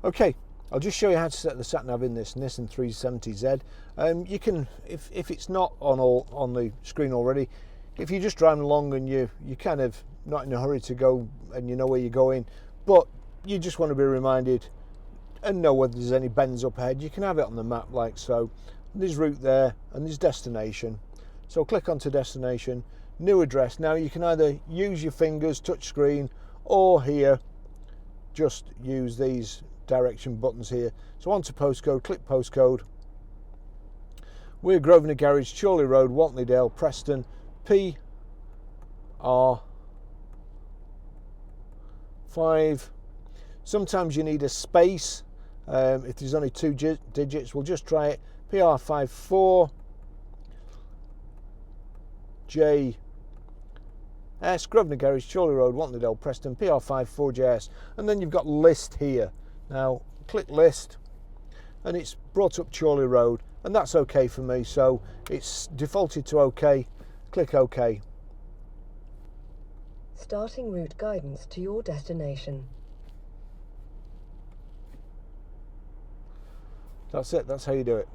Okay, I'll just show you how to set the sat nav in this Nissan 370Z. You can, if it's not on the screen already, if you're just driving along and you're kind of not in a hurry to go and you know where you're going, but you just want to be reminded and know whether there's any bends up ahead, you can have it on the map like so. There's route there and there's destination. So click onto destination, new address. Now you can either use your fingers, touch screen, or here just use these direction buttons here. So onto postcode, click postcode. We're Grosvenor Garage, Chorley Road, Wantleydale, Preston, PR5. Sometimes you need a space. If there's only 2 digits, we'll just try it. PR54 JS, Grosvenor Garage, Chorley Road, Wantleydale, Preston, PR54 JS, and then you've got list here. Now click list, and it's brought up Chorley Road, and that's okay for me, so it's defaulted to okay. Click OK. Starting route guidance to your destination. That's it. That's how you do it.